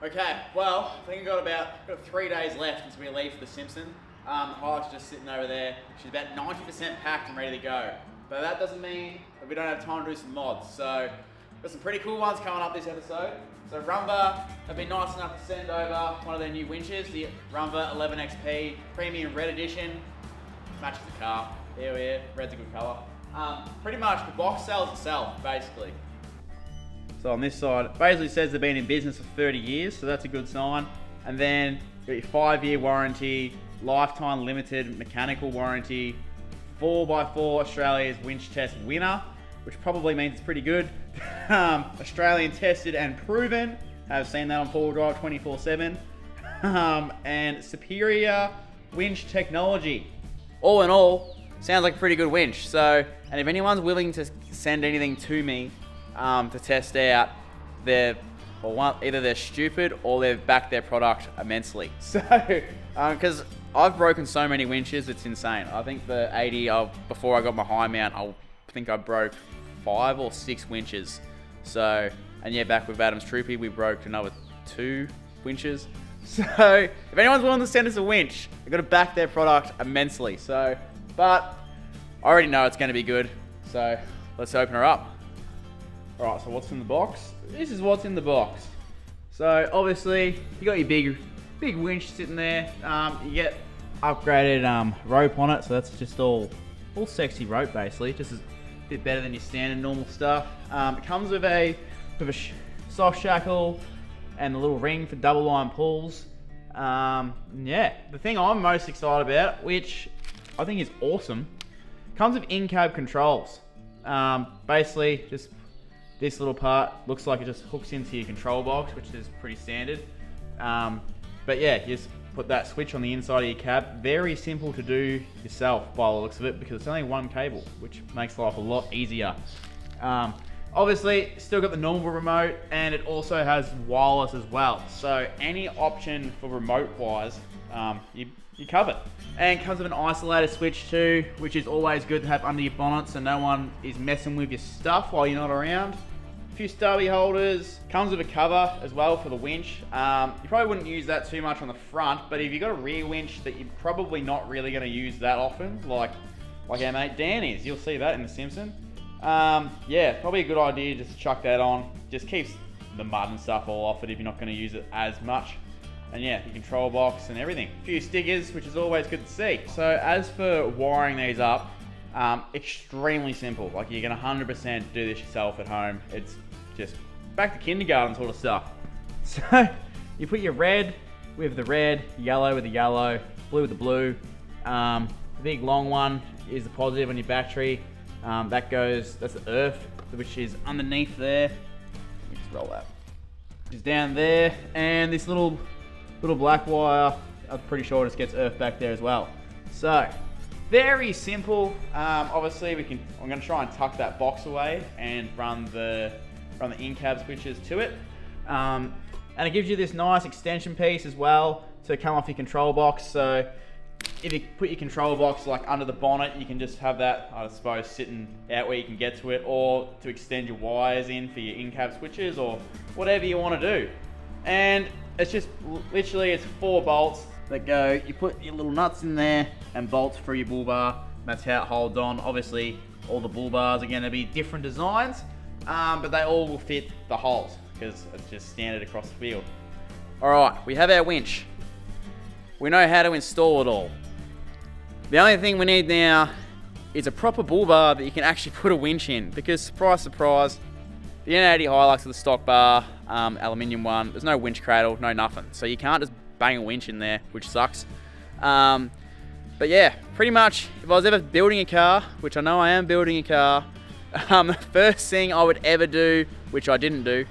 Okay, well, I think we've got 3 days left until we leave for the Simpson. Highlight's just sitting over there. She's about 90% packed and ready to go. But that doesn't mean that we don't have time to do some mods. So, we've got some pretty cool ones coming up this episode. So Rumba have been nice enough to send over one of their new winches, the Rumba 11XP Premium Red Edition. Matches the car. Here, red's a good colour. Pretty much the box sells itself, basically. So on this side, it basically says they've been in business for 30 years, so that's a good sign. And then you've got your 5-year warranty, lifetime limited mechanical warranty, 4x4 Australia's winch test winner, which probably means it's pretty good. Australian tested and proven. I've seen that on 4-wheel drive 24/7. And superior winch technology. All in all, sounds like a pretty good winch. So, and if anyone's willing to send anything to me to test out, either they're stupid or they've backed their product immensely. So, because I've broken so many winches, it's insane. I think the 80, before I got my high mount, I think I broke 5 or 6 winches. So, and yeah, back with Adam's Troopy, we broke another 2 winches. So, if anyone's willing to send us a winch, they've got to back their product immensely. So, but I already know it's going to be good. So, let's open her up. Alright, so what's in the box? This is what's in the box. So, obviously, you got your big winch sitting there. You get upgraded rope on it, so that's just all sexy rope basically. Just a bit better than your standard normal stuff. It comes with a soft shackle and a little ring for double line pulls. Yeah, the thing I'm most excited about, which I think is awesome, comes with in-cab controls. Basically, just this little part looks like it just hooks into your control box, which is pretty standard. But yeah, you just put that switch on the inside of your cab. Very simple to do yourself by the looks of it, because it's only one cable, which makes life a lot easier. Obviously, still got the normal remote, and it also has wireless as well. So any option for remote-wise, you covered. And it comes with an isolator switch too, which is always good to have under your bonnet so no one is messing with your stuff while you're not around. A few stubby holders. Comes with a cover as well for the winch. You probably wouldn't use that too much on the front, but if you've got a rear winch that you're probably not really going to use that often, like our mate Dan is, you'll see that in The Simpson. Yeah, probably a good idea just to chuck that on. Just keeps the mud and stuff all off it if you're not going to use it as much. And yeah, your control box and everything. A few stickers, which is always good to see. So as for wiring these up, extremely simple. Like you can 100% do this yourself at home. It's just back to kindergarten sort of stuff. So you put your red with the red, yellow with the yellow, blue with the blue. The big long one is the positive on your battery. That's the earth, which is underneath there. Let me just roll that. It's down there, and this little black wire, I'm pretty sure just gets earth back there as well. So, very simple. Obviously, I'm going to try and tuck that box away and run the in-cab switches to it. And it gives you this nice extension piece as well to come off your control box. So, if you put your control box like under the bonnet, you can just have that, I suppose, sitting out where you can get to it, or to extend your wires in for your in-cab switches, or whatever you want to do. And it's just literally, it's 4 bolts that go. You put your little nuts in there and bolts for your bull bar. That's how it holds on. Obviously, all the bull bars are going to be different designs, but they all will fit the holes because it's just standard across the field. All right, we have our winch. We know how to install it all. The only thing we need now is a proper bull bar that you can actually put a winch in, because surprise, surprise, the N80 Hilux with the stock bar, aluminium one, there's no winch cradle, no nothing. So you can't just bang a winch in there, which sucks. But yeah, pretty much, if I was ever building a car, which I know I am building a car, the first thing I would ever do, which I didn't do,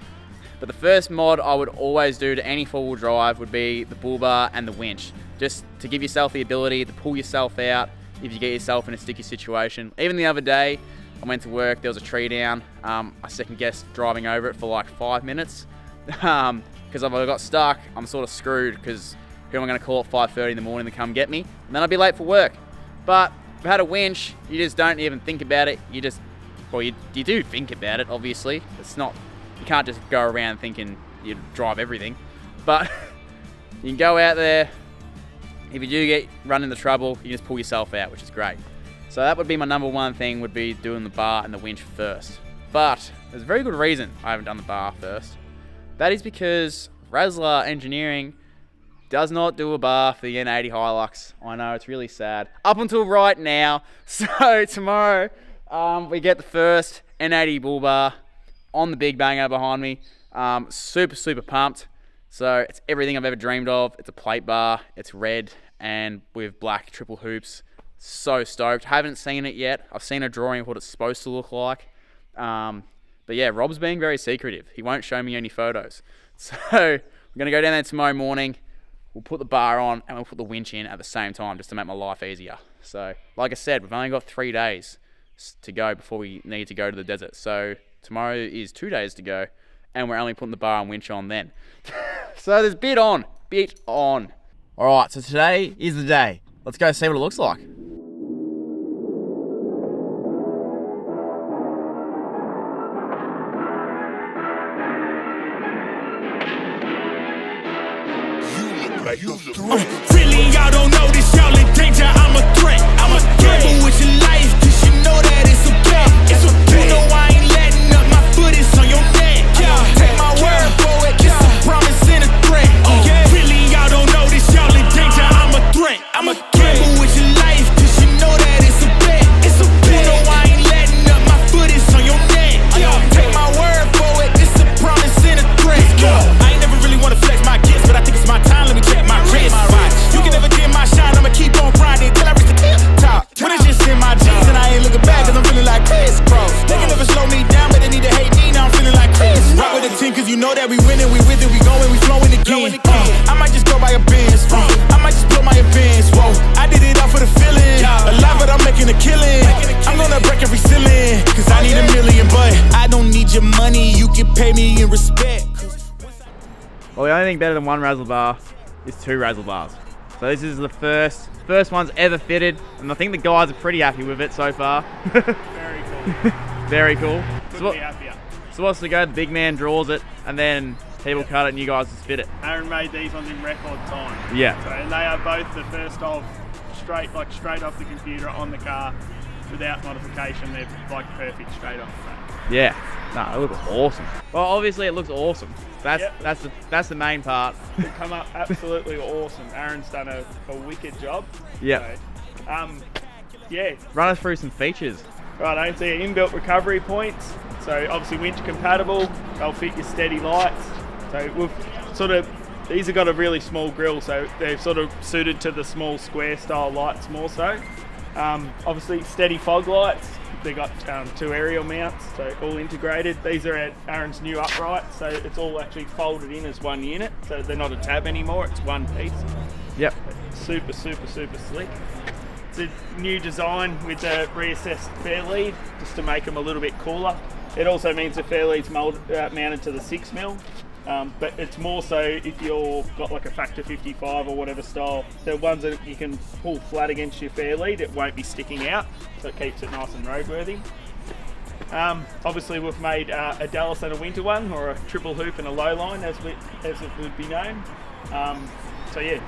but the first mod I would always do to any 4-wheel drive would be the bull bar and the winch, just to give yourself the ability to pull yourself out if you get yourself in a sticky situation. Even the other day, I went to work, there was a tree down. I second guessed driving over it for like 5 minutes. Because if I got stuck, I'm sort of screwed, because who am I going to call at 5:30 in the morning to come get me? And then I'd be late for work. But if I had a winch, you just don't even think about it. You do think about it, obviously. It's not, you can't just go around thinking you drive everything. But you can go out there. If you do get run into trouble, you just pull yourself out, which is great. So that would be my number one thing, would be doing the bar and the winch first. But there's a very good reason I haven't done the bar first. That is because Razzler Engineering does not do a bar for the N80 Hilux. I know, it's really sad. Up until right now. So tomorrow, we get the first N80 bull bar on the big banger behind me. Super, super pumped. So it's everything I've ever dreamed of. It's a plate bar, it's red and with black triple hoops. So stoked. Haven't seen it yet. I've seen a drawing of what it's supposed to look like. But yeah, Rob's being very secretive. He won't show me any photos. So we're gonna go down there tomorrow morning. We'll put the bar on and we'll put the winch in at the same time just to make my life easier. So like I said, we've only got 3 days to go before we need to go to the desert. So tomorrow is 2 days to go and we're only putting the bar and winch on then. So there's bit on. All right, so today is the day. Let's go see what it looks like. Really, y'all don't know this, y'all in danger, I'm a threat. I'm a gamble with your life, cause you know that it's okay. It's okay. You know I ain't letting up, my foot is on your neck. Take my word for it, it's a promise and a threat. Really, y'all don't know this, y'all in danger, I'm a threat. I'm a gamble with your life, cause you know that it's a bet. It's okay. You know I ain't letting up, my foot is on your neck. Take my word for it, it's a promise and a threat. I ain't never really wanna flex my gifts, but I think it's my time, let me check my wrist. You can never dim my shine, I'ma keep on grinding till I reach the top. When it's just in my jeans and I ain't looking back, cause I'm feeling like Chris Cross. They can never slow me down, but they need to hate me, now I'm feeling like Chris. Rock with the team, cause you know that we winning, we with it, we going, we flowing again. I might just go by a Benz, I might just blow my advance, whoa. I did it all for the feeling, alive but I'm making a killing. I'm gonna break every ceiling, cause I need a million, but I don't need your money, you can pay me in respect. Well, the only thing better than one Razzle bar is 2 Razzle bars. So this is the first one's ever fitted, and I think the guys are pretty happy with it so far. Very cool. Very cool. Couldn't be happier. So what's the go? The big man draws it, and then people cut it and you guys just fit it. Aaron made these ones in record time. Yeah. So, and they are both the first of straight off the computer on the car without modification. They're like perfect straight off the frame. Yeah. No, it looks awesome. Well, obviously it looks awesome. That's the main part. They come up absolutely awesome. Aaron's done a wicked job. Yeah. So, yeah. Run us through some features. Right, I see inbuilt recovery points. So obviously winch compatible. They'll fit your steady lights. So we've these have got a really small grille, so they're sort of suited to the small square style lights more so. Obviously steady fog lights. They got 2 aerial mounts, so all integrated. These are at Aaron's new upright, so it's all actually folded in as one unit. So they're not a tab anymore, it's one piece. Yep. Super, super, super slick. It's a new design with a reassessed fair lead, just to make them a little bit cooler. It also means the fair lead's mounted to the 6mm, but it's more so if you've got like a factor 55 or whatever style. The ones that you can pull flat against your fair lead, it won't be sticking out, so it keeps it nice and roadworthy. Obviously we've made a Dallas and a winter one, or a triple hoop and a low line as it would be known. So yeah,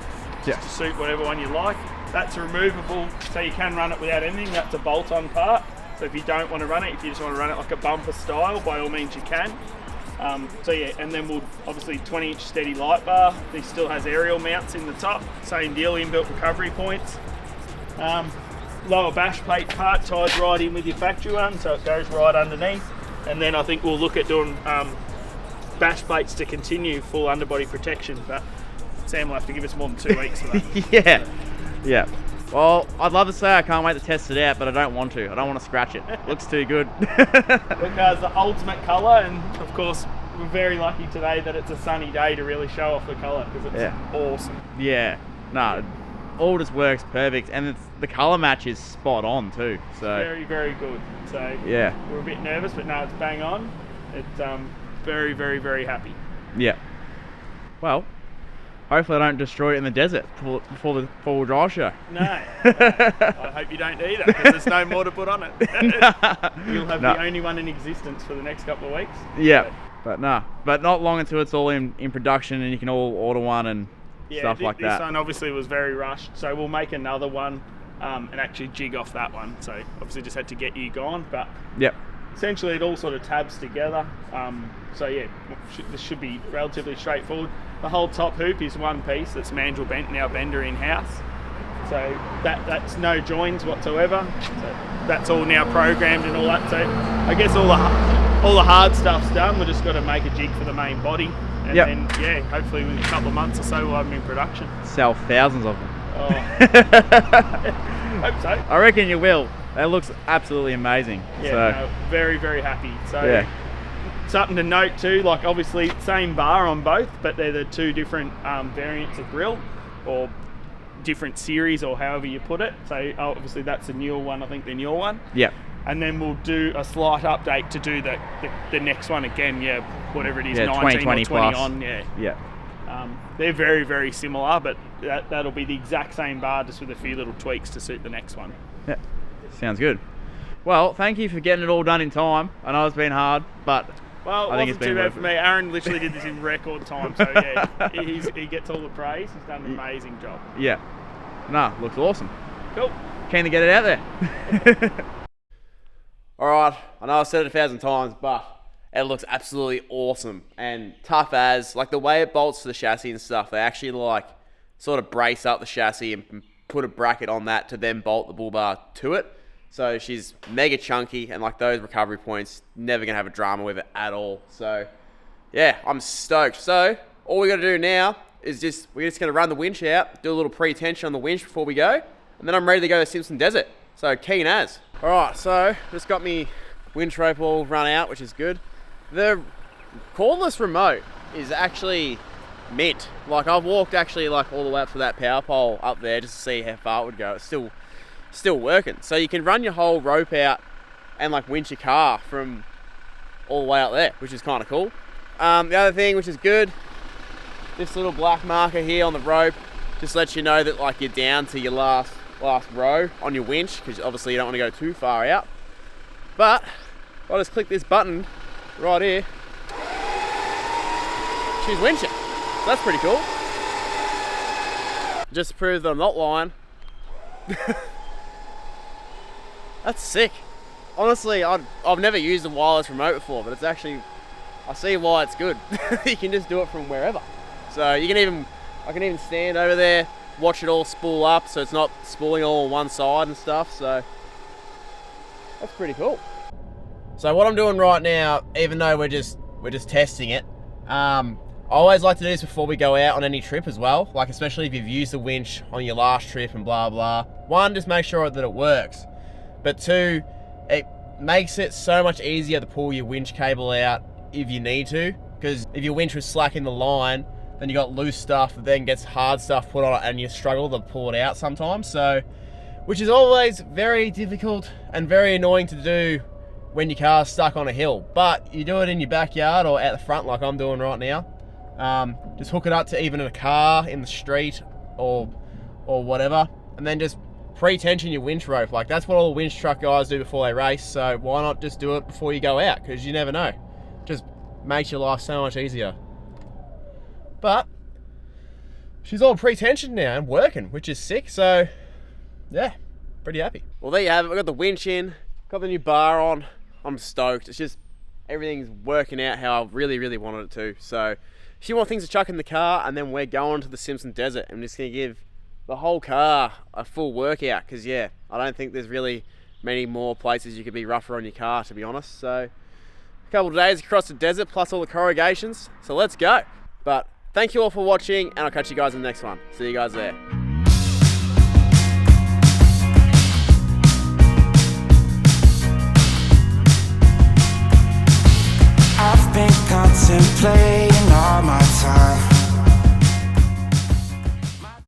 just to suit whatever one you like. That's removable, so you can run it without anything. That's a bolt-on part. So if you don't want to run it, if you just want to run it like a bumper style, by all means you can. So yeah, and then we'll obviously 20-inch steady light bar. This still has aerial mounts in the top. Same deal, inbuilt recovery points. Lower bash plate part ties right in with your factory one, so it goes right underneath. And then I think we'll look at doing bash plates to continue full underbody protection, but Sam will have to give us more than 2 weeks for that. Yeah. Well, I'd love to say I can't wait to test it out, but I don't want to. I don't want to scratch it. Looks too good. Because the ultimate colour, and of course we're very lucky today that it's a sunny day to really show off the colour, because it's awesome. Yeah. No, all just works perfect, and the colour match is spot on too. So very, very good. So yeah, we're a bit nervous, but no, it's bang on. It's very, very, very happy. Yeah. Well, hopefully I don't destroy it in the desert before the four-wheel drive show. No. I hope you don't either, because there's no more to put on it. You'll have the only one in existence for the next couple of weeks. Yeah. But not long until it's all in production and you can all order one and stuff like that. This one obviously was very rushed, so we'll make another one and actually jig off that one. So obviously just had to get you gone, but yep. Essentially it all sort of tabs together. So yeah, this should be relatively straightforward. The whole top hoop is one piece that's Mandrel bent, now Bender in-house. So that's no joins whatsoever. So that's all now programmed and all that. So I guess all the hard stuff's done. We've just got to make a jig for the main body. And then, yeah, hopefully within a couple of months or so we'll have them in production. Sell thousands of them. Oh. Hope so. I reckon you will. That looks absolutely amazing. Yeah, so. No, very, very happy. So something to note too, like obviously same bar on both, but they're the two different variants of grill or different series or however you put it. So obviously that's the newer one, I think the newer one. Yeah. And then we'll do a slight update to do the next one again, whatever it is, 19 2020 or 20 plus. on, they're very, very similar, but that'll be the exact same bar, just with a few little tweaks to suit the next one. Yeah, sounds good. Well, thank you for getting it all done in time. I know it's been hard, but well, I think it's been too bad worth for it. me. Aaron literally did this in record time, so yeah, he gets all the praise. He's done an amazing job. Yeah. No, looks awesome. Cool. Keen to get it out there. Alright, I know I've said it 1,000 times, but it looks absolutely awesome and tough as, like the way it bolts to the chassis and stuff, they actually like sort of brace up the chassis and put a bracket on that to then bolt the bull bar to it. So she's mega chunky and like those recovery points, never gonna have a drama with it at all. So yeah, I'm stoked. So all we gotta do now is we're just gonna run the winch out, do a little pre-tension on the winch before we go, and then I'm ready to go to Simpson Desert. So keen as. All right, so just got me winch rope all run out, which is good. The cordless remote is actually mint. Like I've walked actually like all the way up to that power pole up there just to see how far it would go. It's still working. So you can run your whole rope out and like winch your car from all the way up there, which is kind of cool. The other thing which is good, this little black marker here on the rope just lets you know that like you're down to your last row on your winch, because obviously you don't want to go too far out. But I'll just click this button right here, she's winching. So that's pretty cool. Just to prove that I'm not lying. That's sick. Honestly, I've never used a wireless remote before, but it's actually, I see why it's good. You can just do it from wherever. So I can even stand over there, watch it all spool up, so it's not spooling all on one side and stuff. So that's pretty cool. So what I'm doing right now, even though we're just testing it, I always like to do this before we go out on any trip as well. Like especially if you've used the winch on your last trip and blah blah. One, just make sure that it works. But two, it makes it so much easier to pull your winch cable out if you need to. Because if your winch was slacking the line, then you got loose stuff that then gets hard stuff put on it and you struggle to pull it out sometimes. So, which is always very difficult and very annoying to do when your car's stuck on a hill. But you do it in your backyard or out the front like I'm doing right now. Just hook it up to even a car in the street or whatever, and then just pre-tension your winch rope. Like that's what all the winch truck guys do before they race, so why not just do it before you go out, because you never know. Just makes your life so much easier. But she's all pre-tensioned now and working, which is sick. So yeah, pretty happy. Well, there you have it. We've got the winch in, got the new bar on. I'm stoked. It's just everything's working out how I really, really wanted it to. So a few more things to chuck in the car, and then we're going to the Simpson Desert. I'm just gonna give the whole car a full workout, because yeah, I don't think there's really many more places you could be rougher on your car, to be honest. So a couple of days across the desert plus all the corrugations, so let's go. But thank you all for watching, and I'll catch you guys in the next one. See you guys there. I've been contemplating all my time.